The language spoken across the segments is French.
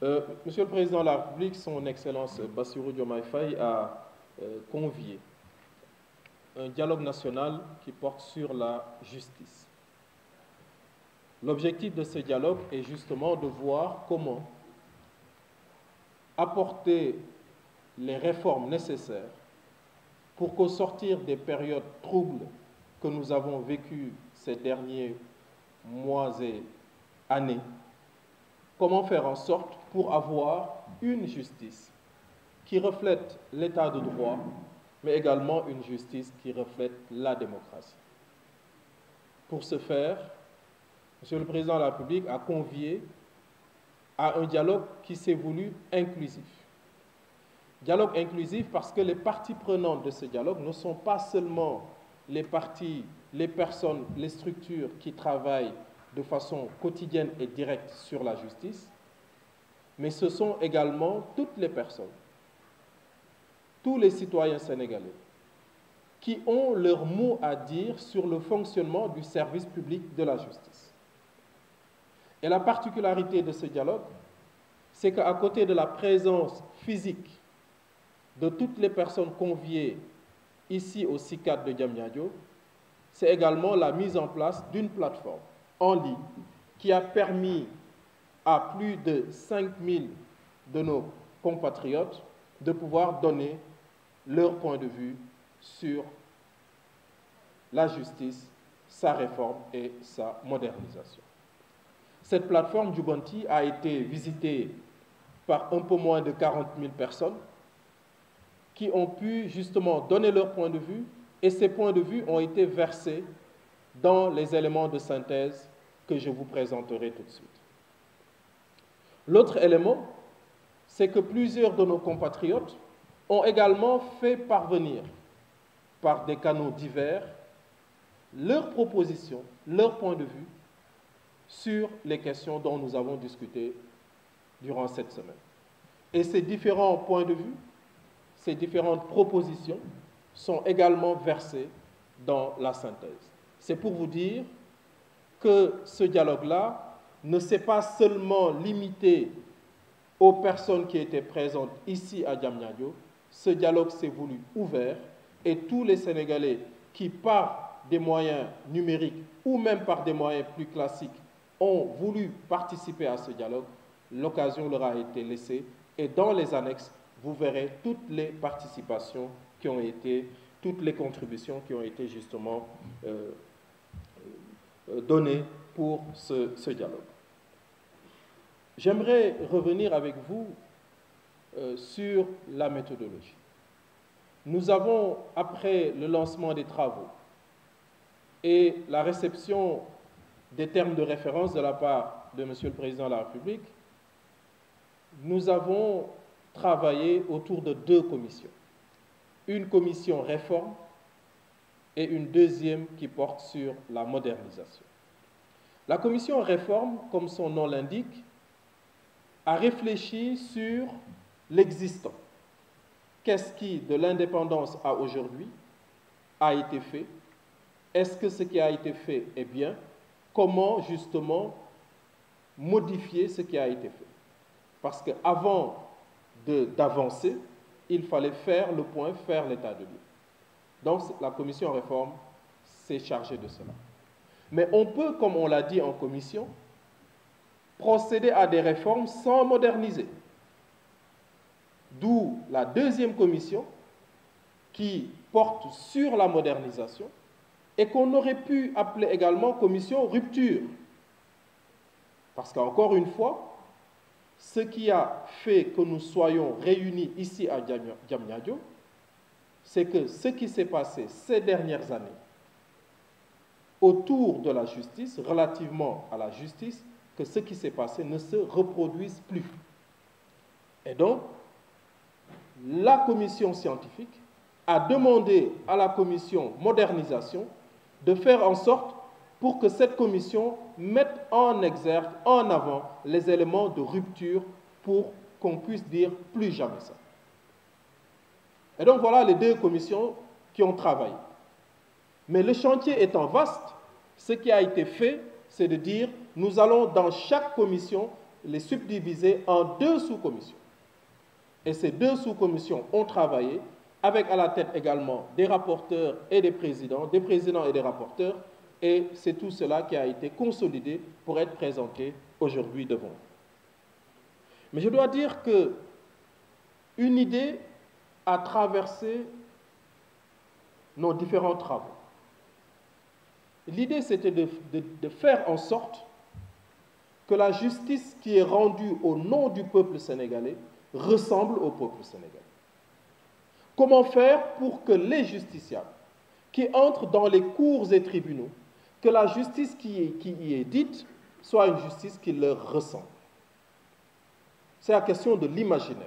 Monsieur le Président de la République, son Excellence Bassirou Diomaye Faye a convié un dialogue national qui porte sur la justice. L'objectif de ce dialogue est justement de voir comment apporter les réformes nécessaires pour qu'au sortir des périodes troubles que nous avons vécues ces derniers mois et années, comment faire en sorte pour avoir une justice qui reflète l'état de droit, mais également une justice qui reflète la démocratie. Pour ce faire, Monsieur le Président de la République a convié à un dialogue qui s'est voulu inclusif. Dialogue inclusif parce que les parties prenantes de ce dialogue ne sont pas seulement les parties, les personnes, les structures qui travaillent de façon quotidienne et directe sur la justice, mais ce sont également toutes les personnes, tous les citoyens sénégalais qui ont leur mot à dire sur le fonctionnement du service public de la justice. Et la particularité de ce dialogue, c'est qu'à côté de la présence physique de toutes les personnes conviées ici au CICAD de Diamniadio, c'est également la mise en place d'une plateforme en ligne qui a permis à plus de 5000 de nos compatriotes de pouvoir donner leur point de vue sur la justice, sa réforme et sa modernisation. Cette plateforme Jubanti a été visitée par un peu moins de 40 000 personnes qui ont pu justement donner leur point de vue et ces points de vue ont été versés dans les éléments de synthèse que je vous présenterai tout de suite. L'autre élément, c'est que plusieurs de nos compatriotes ont également fait parvenir, par des canaux divers, leurs propositions, leurs points de vue sur les questions dont nous avons discuté durant cette semaine. Et ces différents points de vue, ces différentes propositions sont également versées dans la synthèse. C'est pour vous dire que ce dialogue-là ne s'est pas seulement limité aux personnes qui étaient présentes ici à Diamniadio. Ce dialogue s'est voulu ouvert et tous les Sénégalais qui, par des moyens numériques ou même par des moyens plus classiques, ont voulu participer à ce dialogue, l'occasion leur a été laissée et dans les annexes, vous verrez toutes les participations qui ont été, toutes les contributions qui ont été justement données pour ce dialogue. J'aimerais revenir avec vous sur la méthodologie. Nous avons, après le lancement des travaux et la réception des termes de référence de la part de Monsieur le Président de la République, nous avons travaillé autour de deux commissions. Une commission réforme et une deuxième qui porte sur la modernisation. La commission réforme, comme son nom l'indique, a réfléchi sur l'existant. Qu'est-ce qui, de l'indépendance à aujourd'hui, a été fait? Est-ce que ce qui a été fait est bien? Comment, justement, modifier ce qui a été fait? Parce qu'avant d'avancer, il fallait faire le point, faire l'état de lieu. Donc, la commission réforme s'est chargée de cela. Mais on peut, comme on l'a dit en commission, procéder à des réformes sans moderniser. D'où la deuxième commission qui porte sur la modernisation et qu'on aurait pu appeler également commission rupture. Parce qu'encore une fois, ce qui a fait que nous soyons réunis ici à Diamniadio, c'est que ce qui s'est passé ces dernières années autour de la justice, relativement à la justice, que ce qui s'est passé ne se reproduise plus. Et donc, la commission scientifique a demandé à la commission modernisation de faire en sorte pour que cette commission mette en exergue, en avant, les éléments de rupture pour qu'on puisse dire plus jamais ça. Et donc voilà les deux commissions qui ont travaillé. Mais le chantier étant vaste, ce qui a été fait, c'est de dire nous allons dans chaque commission les subdiviser en 2 sous-commissions. Et ces 2 sous-commissions ont travaillé, avec à la tête également des rapporteurs et des présidents et des rapporteurs, et c'est tout cela qui a été consolidé pour être présenté aujourd'hui devant vous. Mais je dois dire qu'une idée a traversé nos différents travaux. L'idée, c'était de faire en sorte que la justice qui est rendue au nom du peuple sénégalais ressemble au peuple sénégalais. Comment faire pour que les justiciables qui entrent dans les cours et tribunaux, que la justice qui y est dite soit une justice qui leur ressemble? C'est la question de l'imaginaire.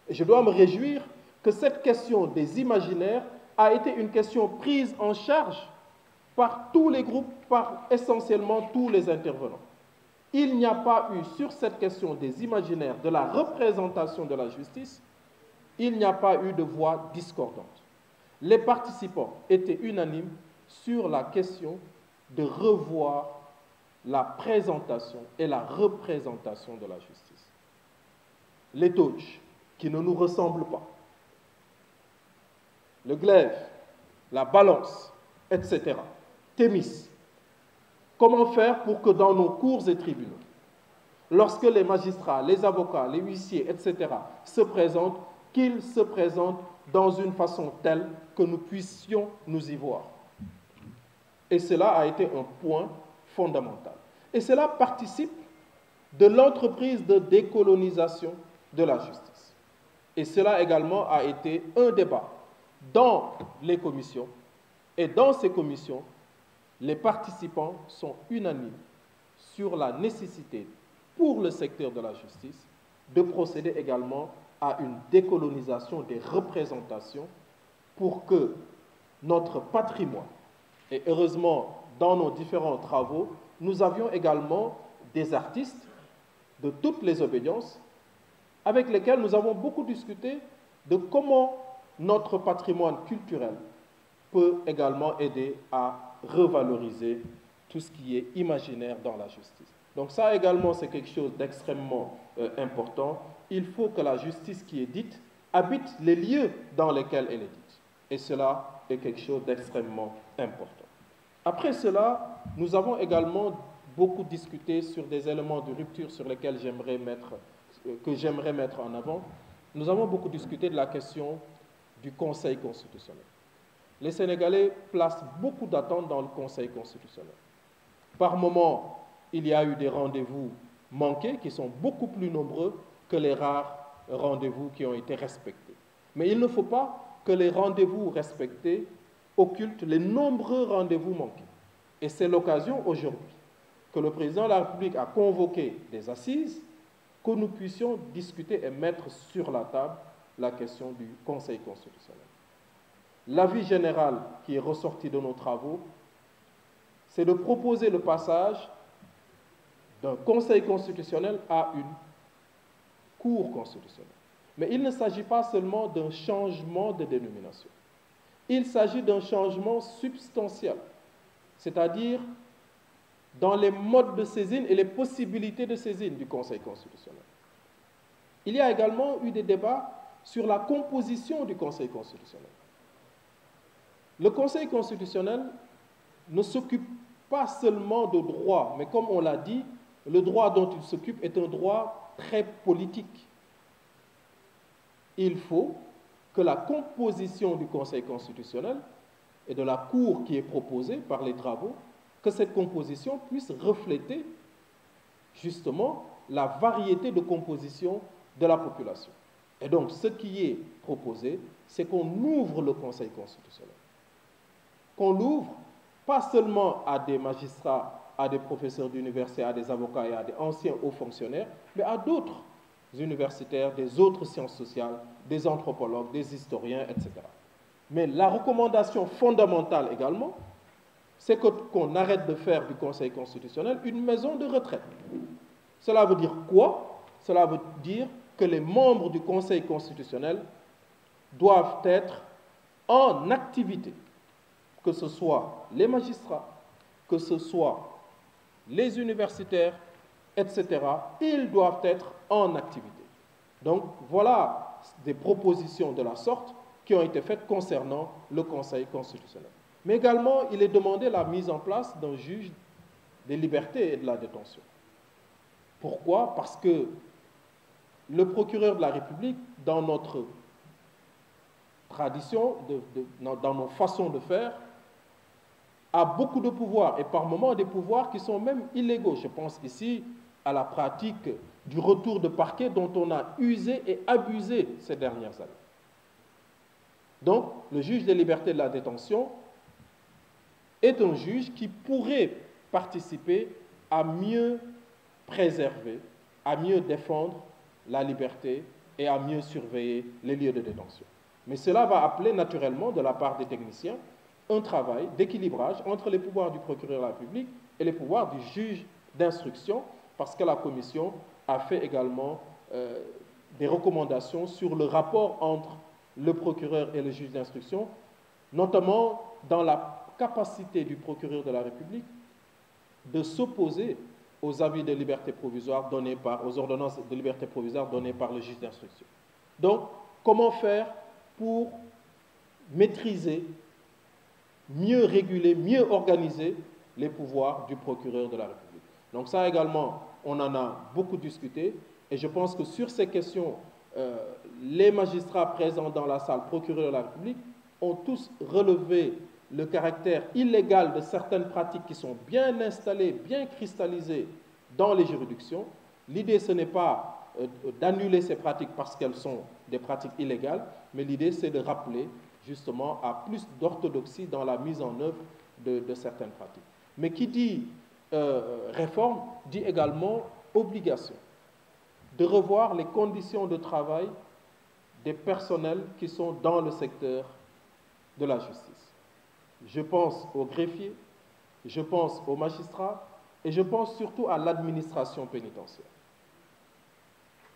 Et je dois me réjouir que cette question des imaginaires a été une question prise en charge par tous les groupes, par essentiellement tous les intervenants. Il n'y a pas eu, sur cette question des imaginaires, de la représentation de la justice, il n'y a pas eu de voix discordantes. Les participants étaient unanimes sur la question de revoir la présentation et la représentation de la justice. Les touches qui ne nous ressemblent pas, le glaive, la balance, etc. Thémis. Comment faire pour que dans nos cours et tribunaux, lorsque les magistrats, les avocats, les huissiers, etc. se présentent, qu'ils se présentent dans une façon telle que nous puissions nous y voir. Et cela a été un point fondamental. Et cela participe de l'entreprise de décolonisation de la justice. Et cela également a été un débat dans les commissions. Et dans ces commissions, les participants sont unanimes sur la nécessité pour le secteur de la justice de procéder également à une décolonisation des représentations pour que notre patrimoine, et heureusement dans nos différents travaux, nous avions également des artistes de toutes les obédiences avec lesquels nous avons beaucoup discuté de comment notre patrimoine culturel peut également aider à revaloriser tout ce qui est imaginaire dans la justice. Donc ça également, c'est quelque chose d'extrêmement important. Il faut que la justice qui est dite habite les lieux dans lesquels elle est dite. Et cela est quelque chose d'extrêmement important. Après cela, nous avons également beaucoup discuté sur des éléments de rupture sur lesquels j'aimerais mettre en avant. Nous avons beaucoup discuté de la question du Conseil constitutionnel. Les Sénégalais placent beaucoup d'attentes dans le Conseil constitutionnel. Par moments, il y a eu des rendez-vous manqués qui sont beaucoup plus nombreux que les rares rendez-vous qui ont été respectés. Mais il ne faut pas que les rendez-vous respectés occultent les nombreux rendez-vous manqués. Et c'est l'occasion aujourd'hui que le président de la République a convoqué des assises, que nous puissions discuter et mettre sur la table la question du Conseil constitutionnel. L'avis général qui est ressorti de nos travaux, c'est de proposer le passage d'un Conseil constitutionnel à une Cour constitutionnelle. Mais il ne s'agit pas seulement d'un changement de dénomination. Il s'agit d'un changement substantiel, c'est-à-dire dans les modes de saisine et les possibilités de saisine du Conseil constitutionnel. Il y a également eu des débats sur la composition du Conseil constitutionnel. Le Conseil constitutionnel ne s'occupe pas seulement de droit, mais comme on l'a dit, le droit dont il s'occupe est un droit très politique. Il faut que la composition du Conseil constitutionnel et de la Cour qui est proposée par les travaux, que cette composition puisse refléter justement la variété de composition de la population. Et donc, ce qui est proposé, c'est qu'on ouvre le Conseil constitutionnel. Qu'on l'ouvre pas seulement à des magistrats, à des professeurs d'université, à des avocats et à des anciens hauts fonctionnaires, mais à d'autres universitaires, des autres sciences sociales, des anthropologues, des historiens, etc. Mais la recommandation fondamentale également, c'est qu'on arrête de faire du Conseil constitutionnel une maison de retraite. Cela veut dire quoi? Cela veut dire que les membres du Conseil constitutionnel doivent être en activité, que ce soit les magistrats, que ce soit les universitaires etc., ils doivent être en activité. Donc voilà des propositions de la sorte qui ont été faites concernant le Conseil constitutionnel. Mais également, il est demandé la mise en place d'un juge des libertés et de la détention. Pourquoi? Parce que le procureur de la République, dans notre tradition, dans nos façons de faire, a beaucoup de pouvoirs, et par moments des pouvoirs qui sont même illégaux. Je pense ici à la pratique du retour de parquet dont on a usé et abusé ces dernières années. Donc, le juge des libertés de la détention est un juge qui pourrait participer à mieux préserver, à mieux défendre la liberté et à mieux surveiller les lieux de détention. Mais cela va appeler naturellement, de la part des techniciens, un travail d'équilibrage entre les pouvoirs du procureur de la République et les pouvoirs du juge d'instruction, parce que la Commission a fait également des recommandations sur le rapport entre le procureur et le juge d'instruction, notamment dans la capacité du procureur de la République de s'opposer aux avis de liberté provisoire donnés aux ordonnances de liberté provisoire données par le juge d'instruction. Donc, comment faire pour maîtriser, mieux réguler, mieux organiser les pouvoirs du procureur de la République? Donc ça également, on en a beaucoup discuté, et je pense que sur ces questions, les magistrats présents dans la salle, procureur de la République, ont tous relevé le caractère illégal de certaines pratiques qui sont bien installées, bien cristallisées dans les juridictions. L'idée, ce n'est pas d'annuler ces pratiques parce qu'elles sont des pratiques illégales, mais l'idée, c'est de rappeler justement à plus d'orthodoxie dans la mise en œuvre de certaines pratiques. Mais qui dit réforme dit également obligation de revoir les conditions de travail des personnels qui sont dans le secteur de la justice. Je pense aux greffiers, je pense aux magistrats et je pense surtout à l'administration pénitentiaire.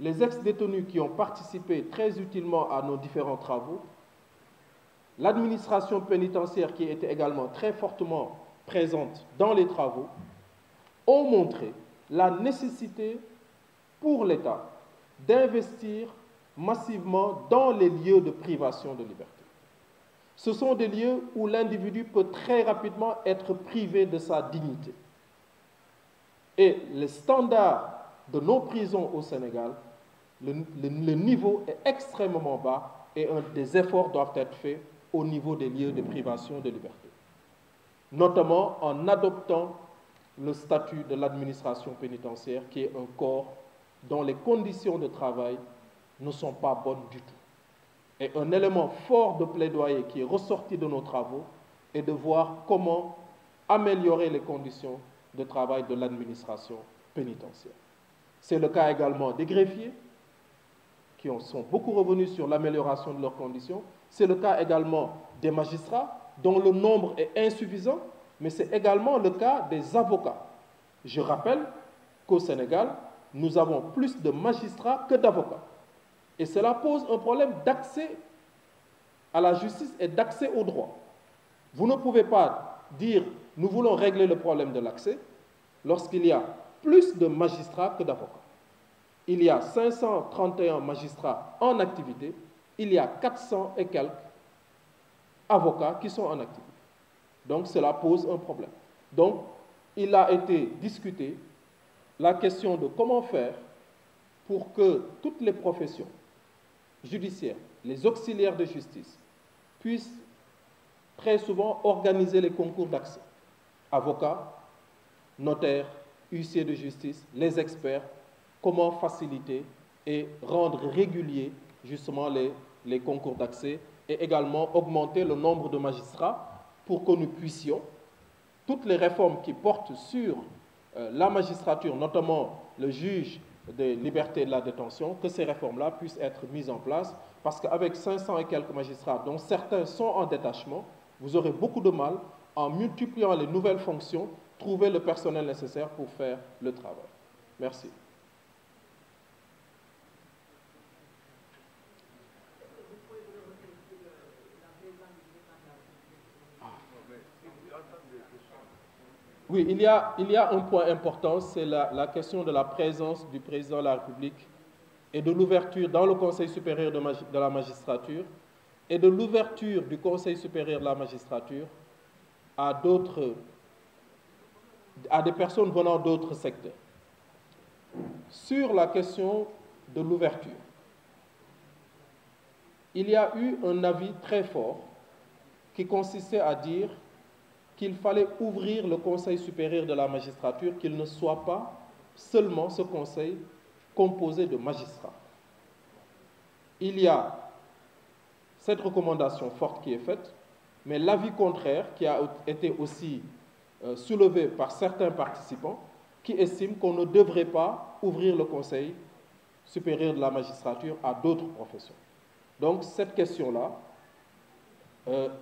Les ex-détenus qui ont participé très utilement à nos différents travaux, l'administration pénitentiaire qui était également très fortement présente dans les travaux, ont montré la nécessité pour l'État d'investir massivement dans les lieux de privation de liberté. Ce sont des lieux où l'individu peut très rapidement être privé de sa dignité. Et les standards de nos prisons au Sénégal, le niveau est extrêmement bas et des efforts doivent être faits au niveau des lieux de privation de liberté, notamment en adoptant le statut de l'administration pénitentiaire, qui est un corps dont les conditions de travail ne sont pas bonnes du tout. Et un élément fort de plaidoyer qui est ressorti de nos travaux est de voir comment améliorer les conditions de travail de l'administration pénitentiaire. C'est le cas également des greffiers, qui sont beaucoup revenus sur l'amélioration de leurs conditions. C'est le cas également des magistrats, dont le nombre est insuffisant, mais c'est également le cas des avocats. Je rappelle qu'au Sénégal, nous avons plus de magistrats que d'avocats. Et cela pose un problème d'accès à la justice et d'accès au droit. Vous ne pouvez pas dire « nous voulons régler le problème de l'accès » lorsqu'il y a plus de magistrats que d'avocats. Il y a 531 magistrats en activité, il y a 400 et quelques avocats qui sont en activité. Donc cela pose un problème. Donc il a été discuté la question de comment faire pour que toutes les professions judiciaires, les auxiliaires de justice, puissent très souvent organiser les concours d'accès. Avocats, notaires, huissiers de justice, les experts, comment faciliter et rendre réguliers justement les concours d'accès et également augmenter le nombre de magistrats pour que nous puissions, toutes les réformes qui portent sur la magistrature, notamment le juge des libertés et de la détention, que ces réformes-là puissent être mises en place, parce qu'avec 500 et quelques magistrats, dont certains sont en détachement, vous aurez beaucoup de mal, en multipliant les nouvelles fonctions, trouver le personnel nécessaire pour faire le travail. Merci. Oui, il y a un point important, c'est la question de la présence du président de la République et de l'ouverture dans le Conseil supérieur de la magistrature et de l'ouverture du Conseil supérieur de la magistrature à des personnes venant d'autres secteurs. Sur la question de l'ouverture, il y a eu un avis très fort qui consistait à dire qu'il fallait ouvrir le Conseil supérieur de la magistrature, qu'il ne soit pas seulement ce conseil composé de magistrats. Il y a cette recommandation forte qui est faite, mais l'avis contraire qui a été aussi soulevé par certains participants qui estiment qu'on ne devrait pas ouvrir le Conseil supérieur de la magistrature à d'autres professions. Donc cette question-là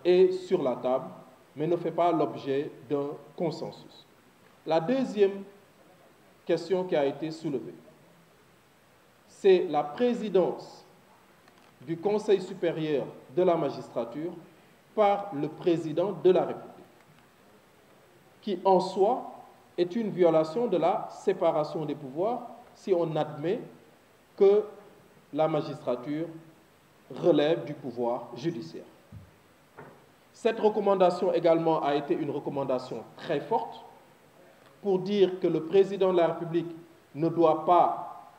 est sur la table, mais ne fait pas l'objet d'un consensus. La deuxième question qui a été soulevée, c'est la présidence du Conseil supérieur de la magistrature par le président de la République, qui en soi est une violation de la séparation des pouvoirs si on admet que la magistrature relève du pouvoir judiciaire. Cette recommandation également a été une recommandation très forte pour dire que le président de la République ne doit pas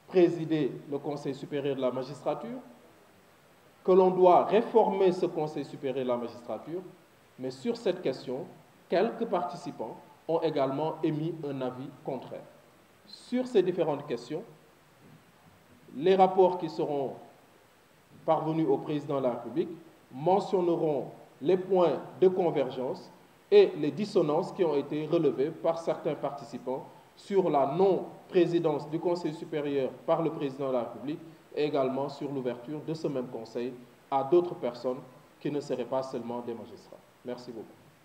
présider le Conseil supérieur de la magistrature, que l'on doit réformer ce Conseil supérieur de la magistrature, mais sur cette question, quelques participants ont également émis un avis contraire. Sur ces différentes questions, les rapports qui seront parvenus au président de la République mentionneront les points de convergence et les dissonances qui ont été relevées par certains participants sur la non-présidence du Conseil supérieur par le président de la République et également sur l'ouverture de ce même conseil à d'autres personnes qui ne seraient pas seulement des magistrats. Merci beaucoup.